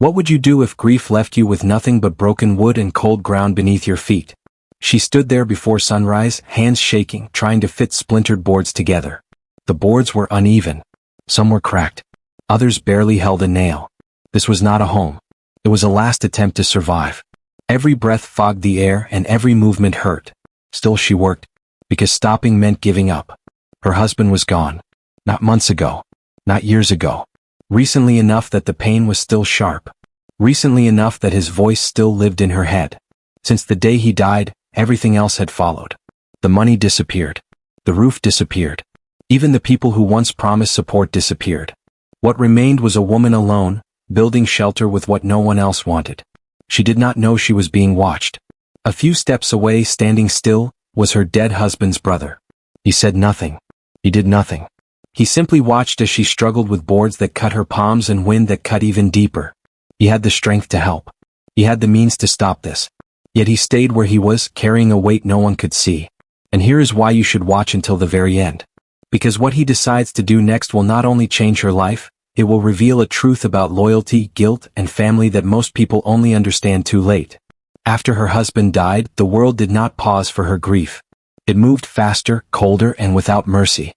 What would you do if grief left you with nothing but broken wood and cold ground beneath your feet? She stood there before sunrise, hands shaking, trying to fit splintered boards together. The boards were uneven. Some were cracked. Others barely held a nail. This was not a home. It was a last attempt to survive. Every breath fogged the air and every movement hurt. Still she worked, because stopping meant giving up. Her husband was gone. Not months ago. Not years ago. Recently enough that the pain was still sharp. Recently enough that his voice still lived in her head. Since the day he died, everything else had followed. The money disappeared. The roof disappeared. Even the people who once promised support disappeared. What remained was a woman alone, building shelter with what no one else wanted. She did not know she was being watched. A few steps away, standing still, was her dead husband's brother. He said nothing. He did nothing. He simply watched as she struggled with boards that cut her palms and wind that cut even deeper. He had the strength to help. He had the means to stop this. Yet he stayed where he was, carrying a weight no one could see. And here is why you should watch until the very end. Because what he decides to do next will not only change her life, it will reveal a truth about loyalty, guilt, and family that most people only understand too late. After her husband died, the world did not pause for her grief. It moved faster, colder, and without mercy.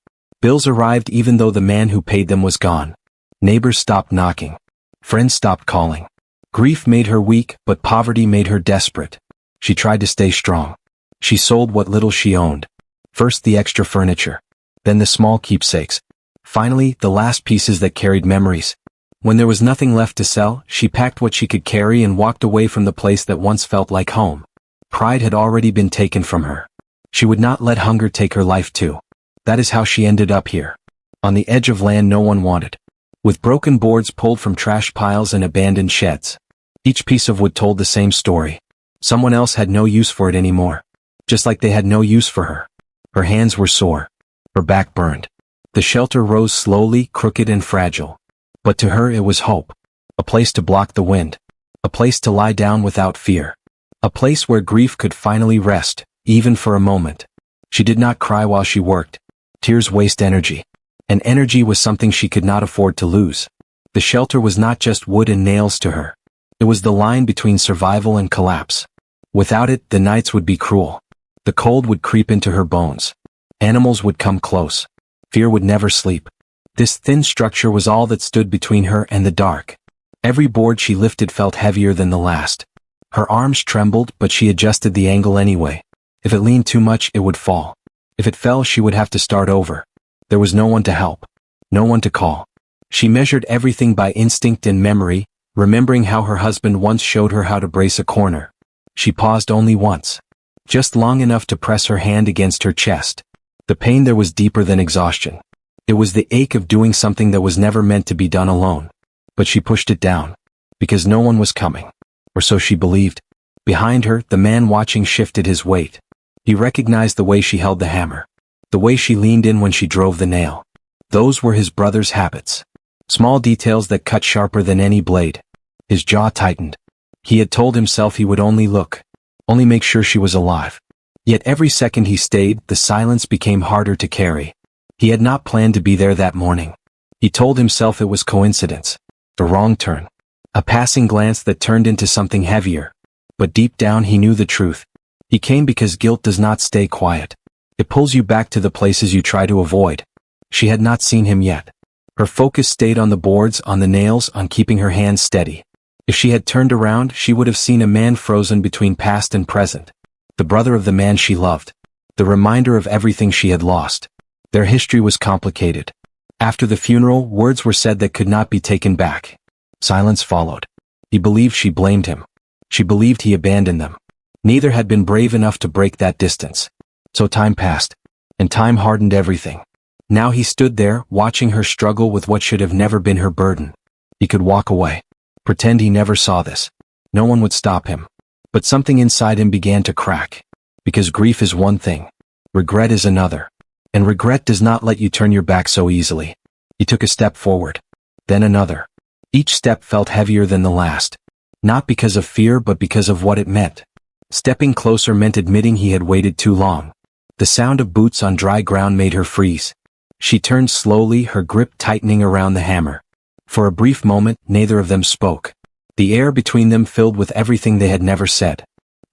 Bills arrived even though the man who paid them was gone. Neighbors stopped knocking. Friends stopped calling. Grief made her weak, but poverty made her desperate. She tried to stay strong. She sold what little she owned. First the extra furniture. Then the small keepsakes. Finally, the last pieces that carried memories. When there was nothing left to sell, she packed what she could carry and walked away from the place that once felt like home. Pride had already been taken from her. She would not let hunger take her life too. That is how she ended up here. On the edge of land no one wanted. With broken boards pulled from trash piles and abandoned sheds. Each piece of wood told the same story. Someone else had no use for it anymore. Just like they had no use for her. Her hands were sore. Her back burned. The shelter rose slowly, crooked and fragile. But to her it was hope. A place to block the wind. A place to lie down without fear. A place where grief could finally rest, even for a moment. She did not cry while she worked. Tears waste energy. And energy was something she could not afford to lose. The shelter was not just wood and nails to her. It was the line between survival and collapse. Without it, the nights would be cruel. The cold would creep into her bones. Animals would come close. Fear would never sleep. This thin structure was all that stood between her and the dark. Every board she lifted felt heavier than the last. Her arms trembled, but she adjusted the angle anyway. If it leaned too much, it would fall. If it fell, she would have to start over. There was no one to help. No one to call. She measured everything by instinct and memory, remembering how her husband once showed her how to brace a corner. She paused only once. Just long enough to press her hand against her chest. The pain there was deeper than exhaustion. It was the ache of doing something that was never meant to be done alone. But she pushed it down. Because no one was coming. Or so she believed. Behind her, the man watching shifted his weight. He recognized the way she held the hammer. The way she leaned in when she drove the nail. Those were his brother's habits. Small details that cut sharper than any blade. His jaw tightened. He had told himself he would only look. Only make sure she was alive. Yet every second he stayed, the silence became harder to carry. He had not planned to be there that morning. He told himself it was coincidence. A wrong turn. A passing glance that turned into something heavier. But deep down he knew the truth. He came because guilt does not stay quiet. It pulls you back to the places you try to avoid. She had not seen him yet. Her focus stayed on the boards, on the nails, on keeping her hands steady. If she had turned around, she would have seen a man frozen between past and present. The brother of the man she loved. The reminder of everything she had lost. Their history was complicated. After the funeral, words were said that could not be taken back. Silence followed. He believed she blamed him. She believed he abandoned them. Neither had been brave enough to break that distance. So time passed. And time hardened everything. Now he stood there, watching her struggle with what should have never been her burden. He could walk away. Pretend he never saw this. No one would stop him. But something inside him began to crack. Because grief is one thing. Regret is another. And regret does not let you turn your back so easily. He took a step forward. Then another. Each step felt heavier than the last. Not because of fear but because of what it meant. Stepping closer meant admitting he had waited too long. The sound of boots on dry ground made her freeze. She turned slowly, her grip tightening around the hammer. For a brief moment, neither of them spoke. the air between them filled with everything they had never said.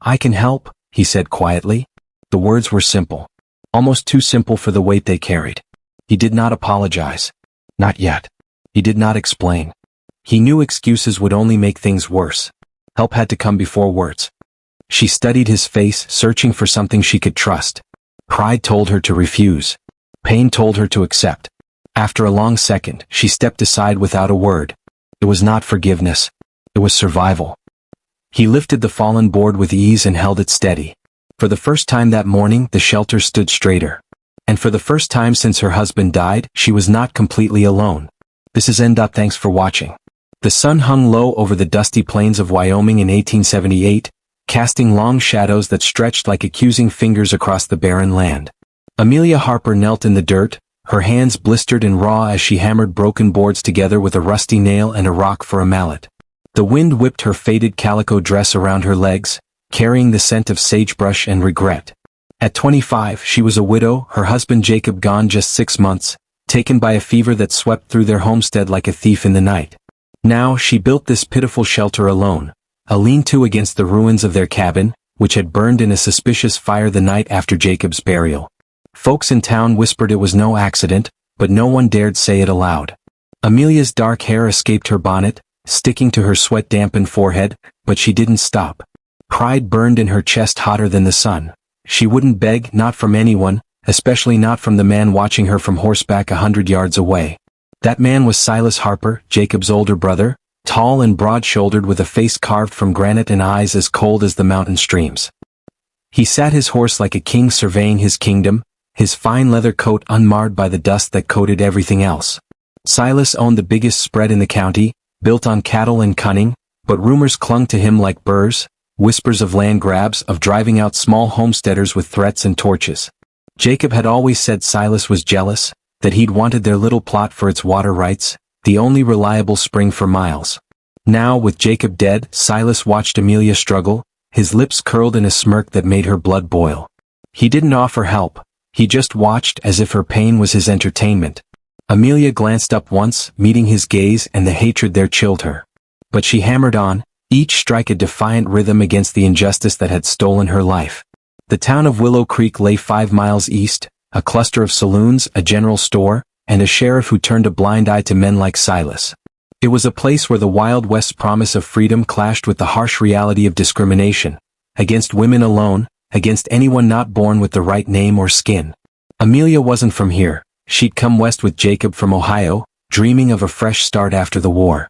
"I can help," he said quietly. The words were simple. Almost too simple for the weight they carried. He did not apologize. Not yet. He did not explain. He knew excuses would only make things worse. Help had to come before words. She studied his face, searching for something she could trust. Pride told her to refuse. Pain told her to accept. After a long second, she stepped aside without a word. It was not forgiveness. It was survival. He lifted the fallen board with ease and held it steady. For the first time that morning, the shelter stood straighter. And for the first time since her husband died, she was not completely alone. This is End Up. Thanks for watching. The sun hung low over the dusty plains of Wyoming in 1878, casting long shadows that stretched like accusing fingers across the barren land. Amelia Harper knelt in the dirt, her hands blistered and raw as she hammered broken boards together with a rusty nail and a rock for a mallet. The wind whipped her faded calico dress around her legs, carrying the scent of sagebrush and regret. At 25, she was a widow, her husband Jacob gone just 6 months, taken by a fever that swept through their homestead like a thief in the night. Now she built this pitiful shelter alone, a lean-to against the ruins of their cabin, which had burned in a suspicious fire the night after Jacob's burial. Folks in town whispered it was no accident, but no one dared say it aloud. Amelia's dark hair escaped her bonnet, sticking to her sweat-dampened forehead, but she didn't stop. Pride burned in her chest hotter than the sun. She wouldn't beg, not from anyone, especially not from the man watching her from horseback 100 yards away. That man was Silas Harper, Jacob's older brother, tall and broad-shouldered with a face carved from granite and eyes as cold as the mountain streams. He sat his horse like a king surveying his kingdom, his fine leather coat unmarred by the dust that coated everything else. Silas owned the biggest spread in the county, built on cattle and cunning, but rumors clung to him like burrs, whispers of land grabs, of driving out small homesteaders with threats and torches. Jacob had always said Silas was jealous, that he'd wanted their little plot for its water rights, the only reliable spring for miles. Now, with Jacob dead, Silas watched Amelia struggle, his lips curled in a smirk that made her blood boil. He didn't offer help, he just watched as if her pain was his entertainment. Amelia glanced up once, meeting his gaze, and the hatred there chilled her. But she hammered on, each strike a defiant rhythm against the injustice that had stolen her life. The town of Willow Creek lay 5 miles east, a cluster of saloons, a general store, and a sheriff who turned a blind eye to men like Silas. It was a place where the Wild West's promise of freedom clashed with the harsh reality of discrimination, against women alone, against anyone not born with the right name or skin. Amelia wasn't from here. She'd come west with Jacob from Ohio, dreaming of a fresh start after the war.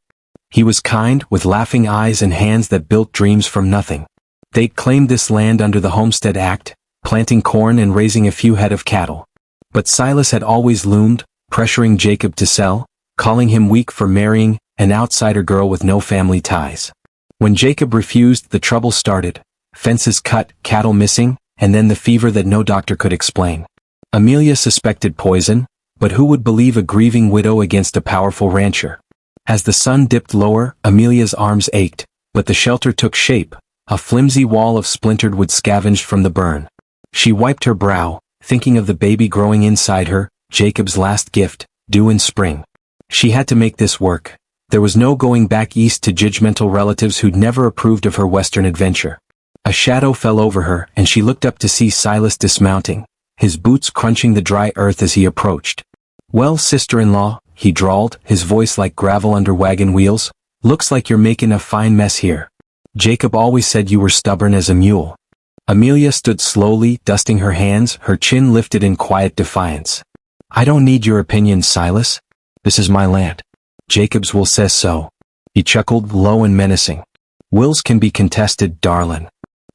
He was kind, with laughing eyes and hands that built dreams from nothing. They'd claimed this land under the Homestead Act, planting corn and raising a few head of cattle. But Silas had always loomed, pressuring Jacob to sell, calling him weak for marrying an outsider girl with no family ties. When Jacob refused, the trouble started. Fences cut, cattle missing, and then the fever that no doctor could explain. Amelia suspected poison, but who would believe a grieving widow against a powerful rancher? As the sun dipped lower, Amelia's arms ached, but the shelter took shape, a flimsy wall of splintered wood scavenged from the burn. She wiped her brow, thinking of the baby growing inside her, Jacob's last gift, due in spring. She had to make this work. There was no going back east to judgmental relatives who'd never approved of her western adventure. A shadow fell over her, and she looked up to see Silas dismounting, his boots crunching the dry earth as he approached. "Well, sister-in-law," he drawled, his voice like gravel under wagon wheels, "looks like you're making a fine mess here. Jacob always said you were stubborn as a mule." Amelia stood slowly, dusting her hands, her chin lifted in quiet defiance. "I don't need your opinion, Silas. This is my land. Jacob's will says so." He chuckled, low and menacing. "Wills can be contested, darlin'.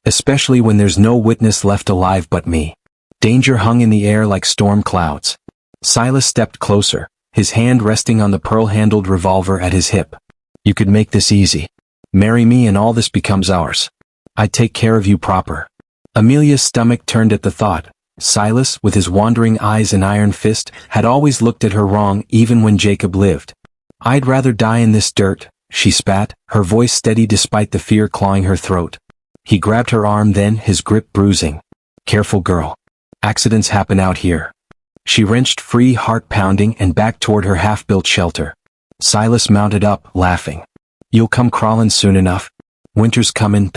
Especially when there's no witness left alive but me." Danger hung in the air like storm clouds. Silas stepped closer, his hand resting on the pearl-handled revolver at his hip. "You could make this easy. Marry me and all this becomes ours. I'd take care of you proper." Amelia's stomach turned at the thought. Silas, with his wandering eyes and iron fist, had always looked at her wrong even when Jacob lived. "I'd rather die in this dirt," she spat, her voice steady despite the fear clawing her throat. He grabbed her arm then, his grip bruising. "Careful, girl. Accidents happen out here." She wrenched free, heart pounding, and back toward her half-built shelter. Silas mounted up, laughing. You'll come crawling soon enough. Winter's comin'.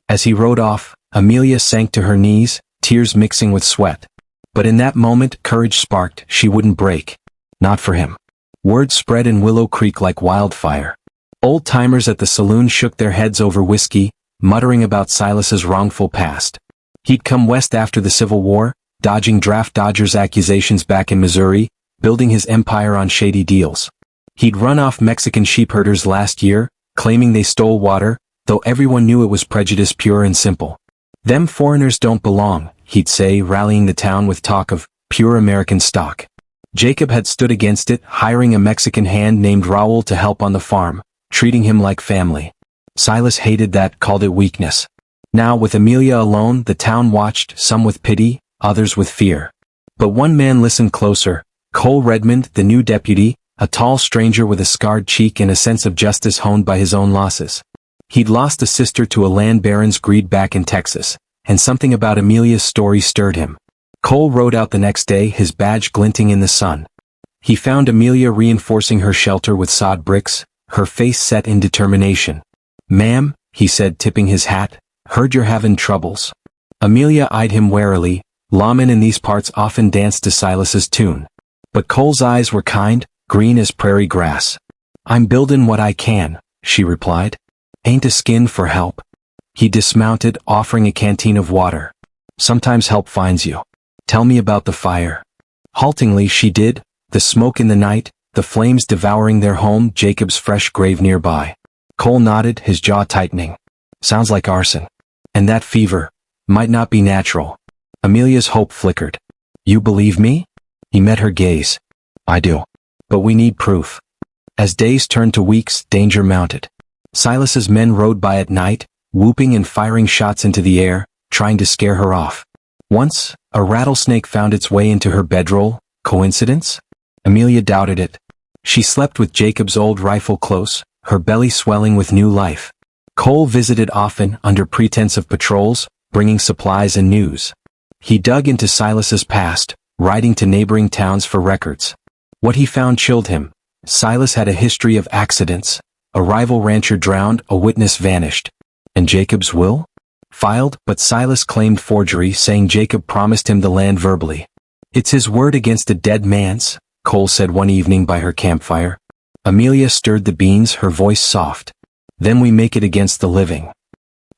As he rode off, Amelia sank to her knees, tears mixing with sweat. But in that moment courage sparked. She wouldn't break. Not for him. Word spread in Willow Creek like wildfire. Old-timers at the saloon shook their heads over whiskey, muttering about Silas's wrongful past. He'd come west after the Civil War, dodging draft dodgers' accusations back in Missouri, building his empire on shady deals. He'd run off Mexican sheepherders last year, claiming they stole water, though everyone knew it was prejudice pure and simple. Them foreigners don't belong, he'd say, rallying the town with talk of pure American stock. Jacob had stood against it, hiring a Mexican hand named Raoul to help on the farm, treating him like family. Silas hated that, called it weakness. Now, with Amelia alone, the town watched, some with pity, others with fear. But one man listened closer, Cole Redmond, the new deputy, a tall stranger with a scarred cheek and a sense of justice honed by his own losses. He'd lost a sister to a land baron's greed back in Texas, and something about Amelia's story stirred him. Cole rode out the next day, his badge glinting in the sun. He found Amelia reinforcing her shelter with sod bricks, her face set in determination. "Ma'am," he said, tipping his hat, "heard you're having troubles." Amelia eyed him warily. Lawmen in these parts often danced to Silas's tune. But Cole's eyes were kind, green as prairie grass. "I'm buildin' what I can," she replied. "Ain't a skin for help." He dismounted, offering a canteen of water. "Sometimes help finds you. Tell me about the fire." Haltingly she did, the smoke in the night, the flames devouring their home, Jacob's fresh grave nearby. Cole nodded, his jaw tightening. "Sounds like arson. And that fever might not be natural." Amelia's hope flickered. "You believe me?" He met her gaze. "I do. But we need proof." As days turned to weeks, danger mounted. Silas's men rode by at night, whooping and firing shots into the air, trying to scare her off. Once, a rattlesnake found its way into her bedroll. Coincidence? Amelia doubted it. She slept with Jacob's old rifle close, her belly swelling with new life. Cole visited often, under pretense of patrols, bringing supplies and news. He dug into Silas's past, riding to neighboring towns for records. What he found chilled him. Silas had a history of accidents. A rival rancher drowned, a witness vanished. And Jacob's will? Filed, but Silas claimed forgery, saying Jacob promised him the land verbally. "It's his word against a dead man's," Cole said one evening by her campfire. Amelia stirred the beans, her voice soft. "Then we make it against the living."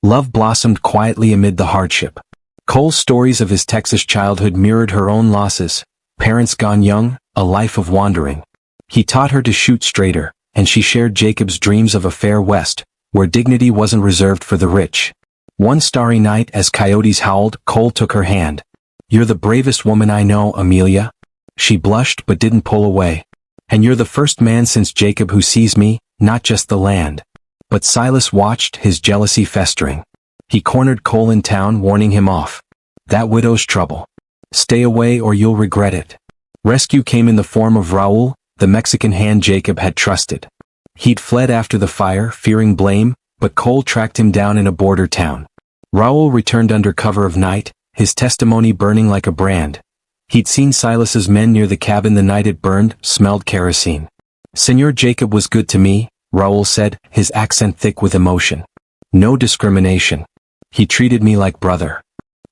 Love blossomed quietly amid the hardship. Cole's stories of his Texas childhood mirrored her own losses. Parents gone young, a life of wandering. He taught her to shoot straighter, and she shared Jacob's dreams of a fair West, where dignity wasn't reserved for the rich. One starry night, as coyotes howled, Cole took her hand. "You're the bravest woman I know, Amelia." She blushed but didn't pull away. "And you're the first man since Jacob who sees me, not just the land." But Silas watched, his jealousy festering. He cornered Cole in town, warning him off. "That widow's trouble. Stay away or you'll regret it." Rescue came in the form of Raoul, the Mexican hand Jacob had trusted. He'd fled after the fire, fearing blame, but Cole tracked him down in a border town. Raoul returned under cover of night, his testimony burning like a brand. He'd seen Silas's men near the cabin the night it burned, smelled kerosene. "Senor Jacob was good to me," Raoul said, his accent thick with emotion. "No discrimination. He treated me like brother."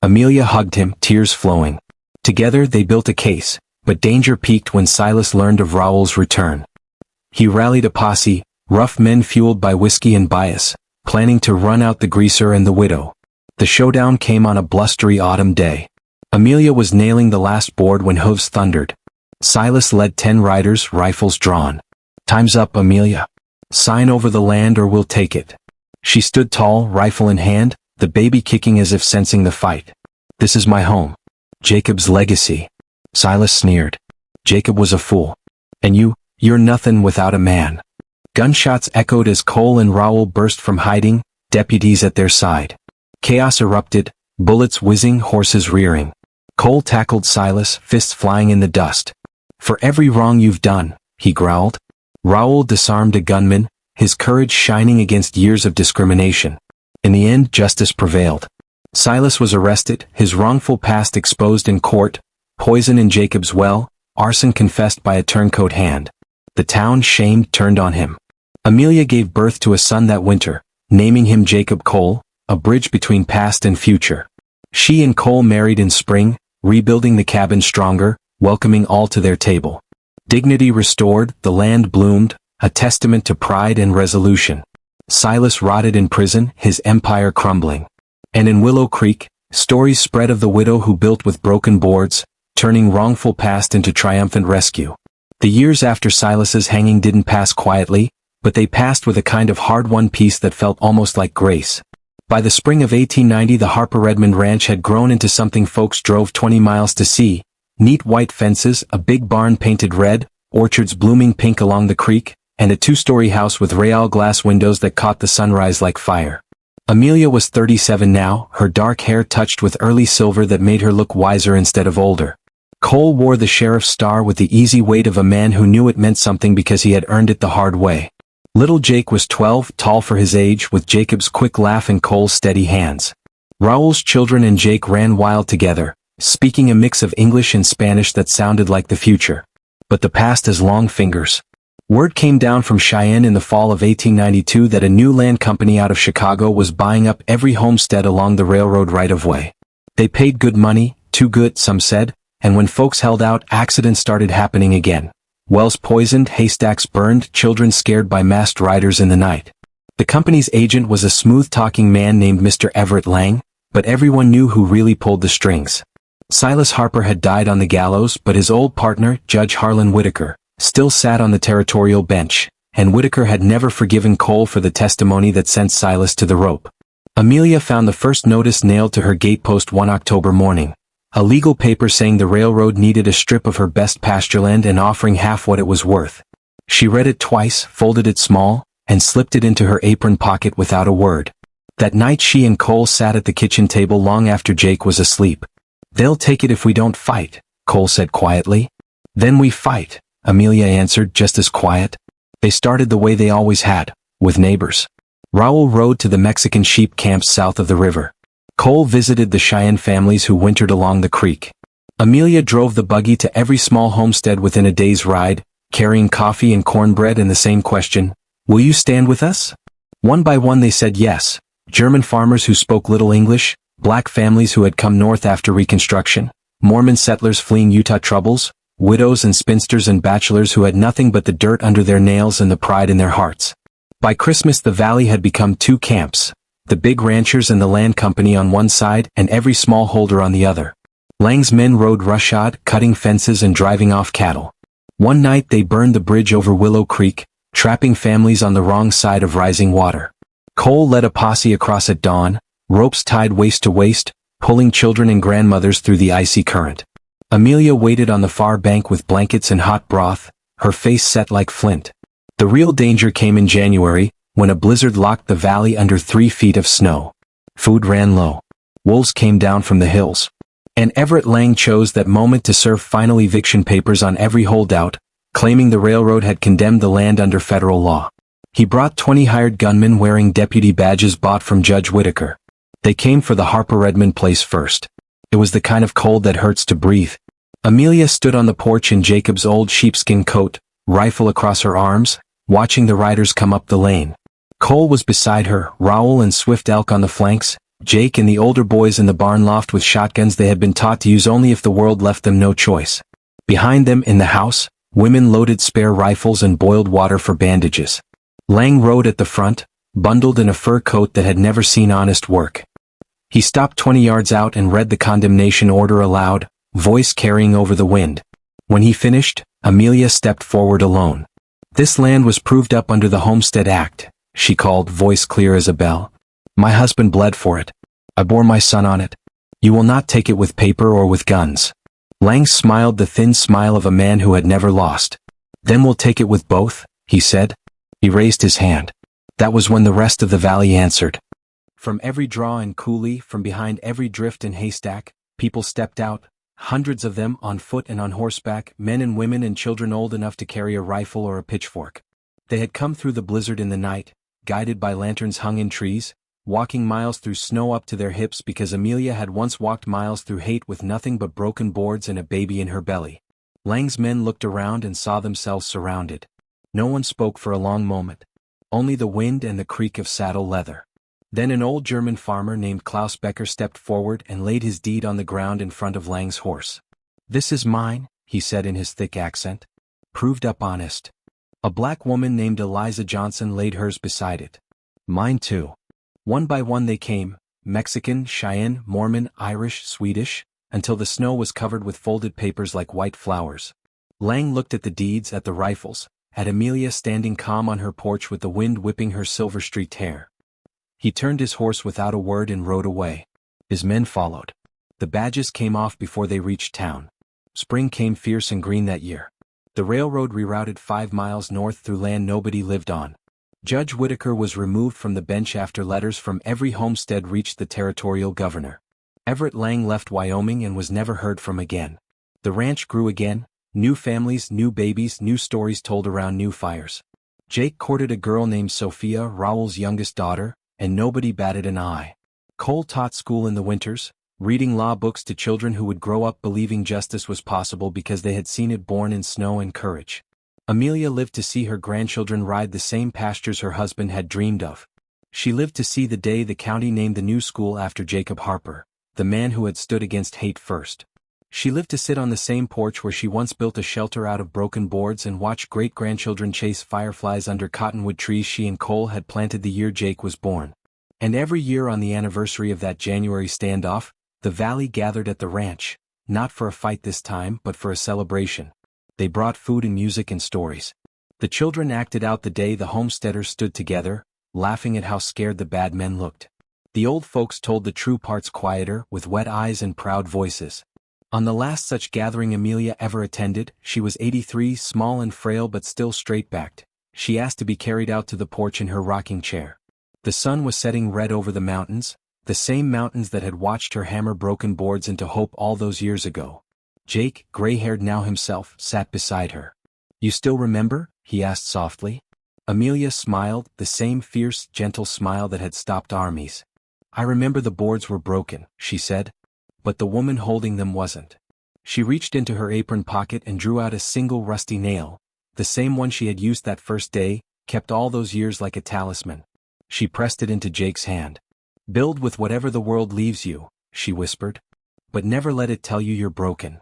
Amelia hugged him, tears flowing. Together they built a case, but danger peaked when Silas learned of Raoul's return. He rallied a posse, rough men fueled by whiskey and bias, planning to run out the greaser and the widow. The showdown came on a blustery autumn day. Amelia was nailing the last board when hooves thundered. Silas led 10 riders, rifles drawn. "Time's up, Amelia. Sign over the land or we'll take it." She stood tall, rifle in hand, the baby kicking as if sensing the fight. "This is my home. Jacob's legacy." Silas sneered. "Jacob was a fool. And you're nothing without a man." Gunshots echoed as Cole and Raoul burst from hiding, deputies at their side. Chaos erupted, bullets whizzing, horses rearing. Cole tackled Silas, fists flying in the dust. "For every wrong you've done," he growled. Raoul disarmed a gunman, his courage shining against years of discrimination. In the end, justice prevailed. Silas was arrested, his wrongful past exposed in court, poison in Jacob's well, arson confessed by a turncoat hand. The town, shamed, turned on him. Amelia gave birth to a son that winter, naming him Jacob Cole, a bridge between past and future. She and Cole married in spring, rebuilding the cabin stronger, welcoming all to their table. Dignity restored, the land bloomed, a testament to pride and resolution. Silas rotted in prison, his empire crumbling. And in Willow Creek, stories spread of the widow who built with broken boards, turning wrongful past into triumphant rescue. The years after Silas's hanging didn't pass quietly, but they passed with a kind of hard-won peace that felt almost like grace. By the spring of 1890 the Harper Redmond Ranch had grown into something folks drove 20 miles to see. Neat white fences, a big barn painted red, orchards blooming pink along the creek, and a two-story house with rail glass windows that caught the sunrise like fire. Amelia was 37 now, her dark hair touched with early silver that made her look wiser instead of older. Cole wore the sheriff's star with the easy weight of a man who knew it meant something because he had earned it the hard way. Little Jake was 12, tall for his age, with Jacob's quick laugh and Cole's steady hands. Raoul's children and Jake ran wild together, speaking a mix of English and Spanish that sounded like the future. But the past has long fingers. Word came down from Cheyenne in the fall of 1892 that a new land company out of Chicago was buying up every homestead along the railroad right-of-way. They paid good money, too good, some said, and when folks held out, accidents started happening again. Wells poisoned, haystacks burned, children scared by masked riders in the night. The company's agent was a smooth-talking man named Mr. Everett Lang, but everyone knew who really pulled the strings. Silas Harper had died on the gallows, but his old partner, Judge Harlan Whitaker, still sat on the territorial bench, and Whitaker had never forgiven Cole for the testimony that sent Silas to the rope. Amelia found the first notice nailed to her gatepost one October morning. A legal paper saying the railroad needed a strip of her best pastureland and offering half what it was worth. She read it twice, folded it small, and slipped it into her apron pocket without a word. That night she and Cole sat at the kitchen table long after Jake was asleep. "They'll take it if we don't fight," Cole said quietly. "Then we fight," Amelia answered just as quiet. They started the way they always had, with neighbors. Raoul rode to the Mexican sheep camps south of the river. Cole visited the Cheyenne families who wintered along the creek. Amelia drove the buggy to every small homestead within a day's ride, carrying coffee and cornbread and the same question, "Will you stand with us?" One by one they said yes. German farmers who spoke little English, black families who had come north after Reconstruction, Mormon settlers fleeing Utah troubles, widows and spinsters and bachelors who had nothing but the dirt under their nails and the pride in their hearts. By Christmas the valley had become two camps. The big ranchers and the land company on one side and every smallholder on the other. Lang's men rode roughshod, cutting fences and driving off cattle. One night they burned the bridge over Willow Creek, trapping families on the wrong side of rising water. Cole led a posse across at dawn, ropes tied waist to waist, pulling children and grandmothers through the icy current. Amelia waited on the far bank with blankets and hot broth, her face set like flint. The real danger came in January, when a blizzard locked the valley under 3 feet of snow. Food ran low. Wolves came down from the hills. And Everett Lang chose that moment to serve final eviction papers on every holdout, claiming the railroad had condemned the land under federal law. He brought 20 hired gunmen wearing deputy badges bought from Judge Whitaker. They came for the Harper Redmond place first. It was the kind of cold that hurts to breathe. Amelia stood on the porch in Jacob's old sheepskin coat, rifle across her arms, watching the riders come up the lane. Cole was beside her, Raoul and Swift Elk on the flanks, Jake and the older boys in the barn loft with shotguns they had been taught to use only if the world left them no choice. Behind them, in the house, women loaded spare rifles and boiled water for bandages. Lang rode at the front, bundled in a fur coat that had never seen honest work. He stopped 20 yards out and read the condemnation order aloud, voice carrying over the wind. When he finished, Amelia stepped forward alone. "This land was proved up under the Homestead Act," she called, voice clear as a bell. "My husband bled for it. I bore my son on it. You will not take it with paper or with guns." Lang smiled the thin smile of a man who had never lost. "Then we'll take it with both," he said. He raised his hand. That was when the rest of the valley answered. From every draw and coulee, from behind every drift and haystack, people stepped out, hundreds of them on foot and on horseback, men and women and children old enough to carry a rifle or a pitchfork. They had come through the blizzard in the night, guided by lanterns hung in trees, walking miles through snow up to their hips because Amelia had once walked miles through hate with nothing but broken boards and a baby in her belly. Lang's men looked around and saw themselves surrounded. No one spoke for a long moment. only the wind and the creak of saddle leather. Then an old German farmer named Klaus Becker stepped forward and laid his deed on the ground in front of Lang's horse. "This is mine," he said in his thick accent. "Proved up honest." A black woman named Eliza Johnson laid hers beside it. "Mine too." One by one they came, Mexican, Cheyenne, Mormon, Irish, Swedish, until the snow was covered with folded papers like white flowers. Lang looked at the deeds, at the rifles, at Amelia standing calm on her porch with the wind whipping her silver-streaked hair. He turned his horse without a word and rode away. His men followed. The badges came off before they reached town. Spring came fierce and green that year. The railroad rerouted 5 miles north through land nobody lived on. Judge Whitaker was removed from the bench after letters from every homestead reached the territorial governor. Everett Lang left Wyoming and was never heard from again. The ranch grew again, new families, new babies, new stories told around new fires. Jake courted a girl named Sophia, Raoul's youngest daughter, and nobody batted an eye. Cole taught school in the winters, reading law books to children who would grow up believing justice was possible because they had seen it born in snow and courage. Amelia lived to see her grandchildren ride the same pastures her husband had dreamed of. She lived to see the day the county named the new school after Jacob Harper, the man who had stood against hate first. She lived to sit on the same porch where she once built a shelter out of broken boards and watch great-grandchildren chase fireflies under cottonwood trees she and Cole had planted the year Jake was born. And every year on the anniversary of that January standoff, the valley gathered at the ranch, not for a fight this time but for a celebration. They brought food and music and stories. The children acted out the day the homesteaders stood together, laughing at how scared the bad men looked. The old folks told the true parts quieter, with wet eyes and proud voices. On the last such gathering Amelia ever attended, she was 83, small and frail but still straight-backed. She asked to be carried out to the porch in her rocking chair. The sun was setting red over the mountains, the same mountains that had watched her hammer broken boards into hope all those years ago. Jake, gray-haired now himself, sat beside her. "You still remember?" he asked softly. Amelia smiled, the same fierce, gentle smile that had stopped armies. "I remember the boards were broken," she said. But the woman holding them wasn't. She reached into her apron pocket and drew out a single rusty nail, the same one she had used that first day, kept all those years like a talisman. She pressed it into Jake's hand. "Build with whatever the world leaves you," she whispered. "But never let it tell you you're broken."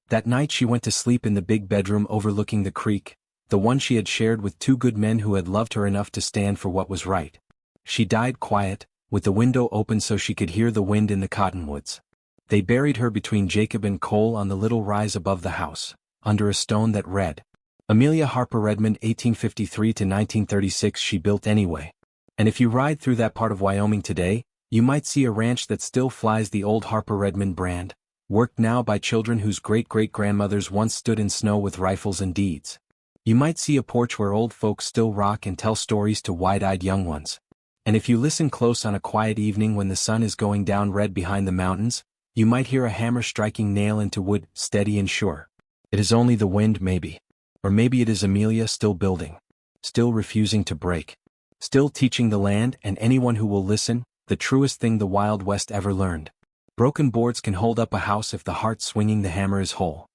That night she went to sleep in the big bedroom overlooking the creek, the one she had shared with 2 good men who had loved her enough to stand for what was right. She died quiet, with the window open so she could hear the wind in the cottonwoods. They buried her between Jacob and Cole on the little rise above the house, under a stone that read, "Amelia Harper Redmond 1853 to 1936 she built anyway." And if you ride through that part of Wyoming today, you might see a ranch that still flies the old Harper Redmond brand, worked now by children whose great-great-grandmothers once stood in snow with rifles and deeds. You might see a porch where old folks still rock and tell stories to wide-eyed young ones. And if you listen close on a quiet evening when the sun is going down red behind the mountains, you might hear a hammer striking nail into wood, steady and sure. It is only the wind, maybe. Or maybe it is Amelia still building, still refusing to break, still teaching the land and anyone who will listen, the truest thing the Wild West ever learned. Broken boards can hold up a house if the heart swinging the hammer is whole.